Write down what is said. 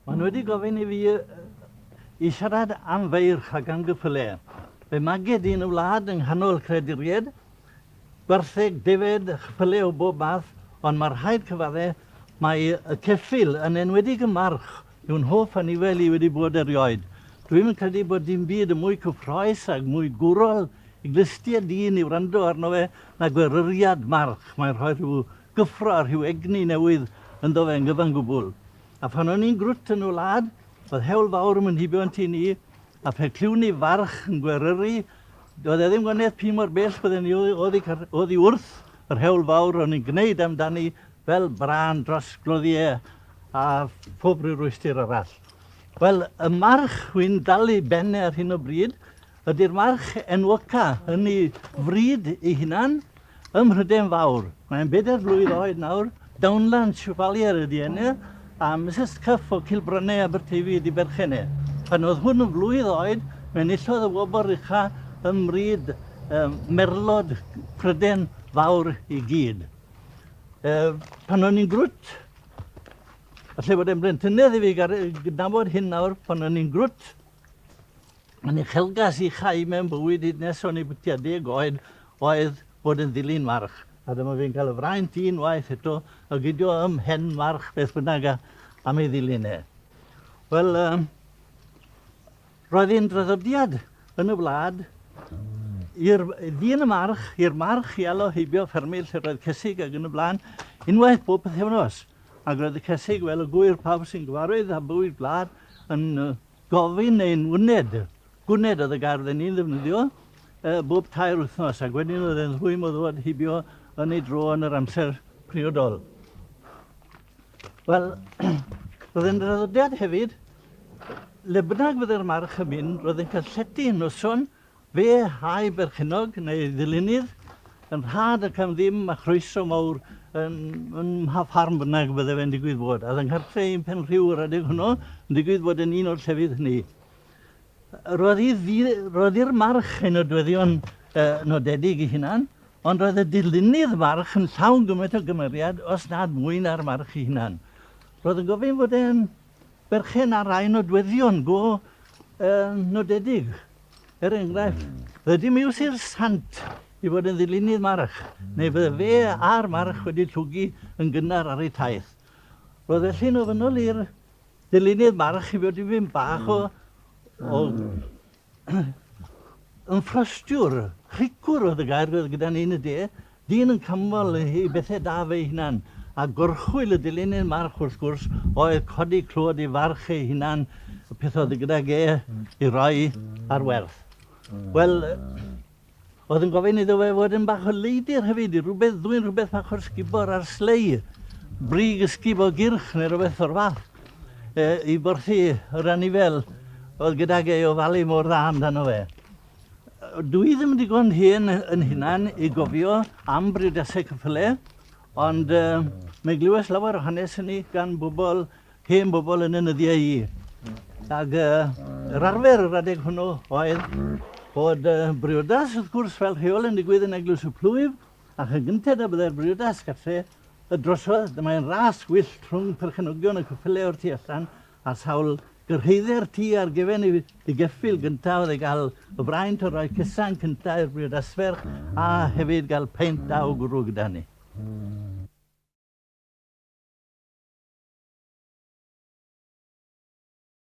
Maen wedi gofyn I fi I siarad am feirch ac am gyffylau. Fe maged un y wlad yng nghanol creaduriaid, gwartheg, defed, chyffylau o bob math, ond mae'r rhaid cyfaddau mae y ceffyl yn enwedig y march yw'n hoff anifel I wedi bod erioed. Dwi'n credu bod dim byd yn mwy cyffroes ac mwy gwrol I glystiau dyn I wrando arno fe na gweryriad march. Mae'n rhoi rhyw gyffro a rhyw egni newydd yn do fe'n gyfan gwbl. A pan o'n i'n grwt yn y wlad, oedd hewl fawr yn hybio yn tu ni, a pe clwn I farch yn gweryri, doedd ddim gwneud pi mor bell bydden ni oedd I wrth yr hewl fawr o'n i'n gwneud amdani fel bran dros gloddiau a pob ryw rwystyr arall. Wel, y march wy'n dal I benne ar hyn o bryd, ydy'r march enwoca yn ei fryd ei hunan ym Mhryden Fawr. Mae'n 4 blwydd oed nawr, Downland Chevalier ydi enw, a Mrs Cuff o Cilbrynau Aberteifi ydi berchenau. Pan oedd hwn yn flwydd oed, mae'n illodd y wobr ucha ymryd merlod Pryden Fawr I gyd. Pan o'n i'n grwt, allai bod e'n blentynydd I fi gydnabod hyn nawr, pan o'n i'n grwt, mae'n uchelgas I chai mewn bywyd hyd nes o'n I bwtia 10 oed oedd bod yn ddilyn march. A dyma fi'n cael y fraint un waith eto, a gydio hen march beth bynnag am ei ddilynau. Wel, roedd hi'n draddodiad yn y wlad i'r ddyn y march, i'r march I alo heibio ffermydd lle roedd cysig ac yn y blaen, unwaith bob pythefnos. Ac roedd y cysig, wel, y gwir pawb sy'n gyfarwydd a bywyd gwlad yn gofyn neu'n wyned. Gwyned oedd y gardd yn un ddefnyddio, bob 2 wythnos, ac wedyn oedd e'n ddwy modd heibio yn ei dro yn yr amser priodol. Wel, roedd e'n draddodiad hefyd, le bynnag fydde'r march yn mynd, roedd e'n cael llety noson, fe hau berchenog neu ddilynydd, yn rhad ac am ddim a chroeso mawr yn ffarm bynnag bydde fe'n digwydd bod. A yng Nghartre un pen rhyw yr adeg hwnnw, yn digwydd bod yn un o'r llefydd hynny. Roedd i'r march yn nodweddion nodedig I hunan, ond roedd y dilynydd march yn llawn gymaint o gymeriad os nad mwy na'r march I hunan. Roedd yn gofyn fod e'n berchen ar rai nodweddion go nodedig. Enghraifft, bydde dim iws i'r sant I fod yn ddilynydd march, neu bydde fe a'r march wedi llwgu yn gynnar ar ei taith. Roedd felly'n ofynol i'r dilynydd march I fod I fynd bach yn ffrostiwr, rhicwr oedd y gair gyda ni'n y de, dyn yn camol I bethau da fe hunan, a gorchwyl y dilynydd march wrth gwrs oedd codi clod I farch ei hunan, peth oedd gyda I roi ar werth. Wel, oedd yn gofyn iddo fe fod yn bach o leidir hefyd, dwi'n rhywbeth bach o'r sgubor ar slei, brig ysgub o gyrch neu rhywbeth o'r fath, I borthu yr anifel oedd gyda o falu mor dda amdano fe. Dwi ddim yn digon hen yn hunan I gofio am brydasau cyffylau, ond mae glywes lawer o hanes hynny gan bobl, hen bobl yn ynyddiau I. Ac yr arfer yr adeg hwnnw oedd bod briodas wrth gwrs fel rheol yn digwydd yn Eglwys y Plwyf, ac yn gyntaf bydde'r briodas gartre y drosodd, mae'n ras gwyllt rhwng perchenogion y cyffylau o'r tu allan, a sawl gyrheiddau'r tŷ ar gefen I geffyl gyntaf oedd ei gael y braint o roi cysan cyntaf i'r briodasferch, a hefyd gael peint da o gwrw gyda ni.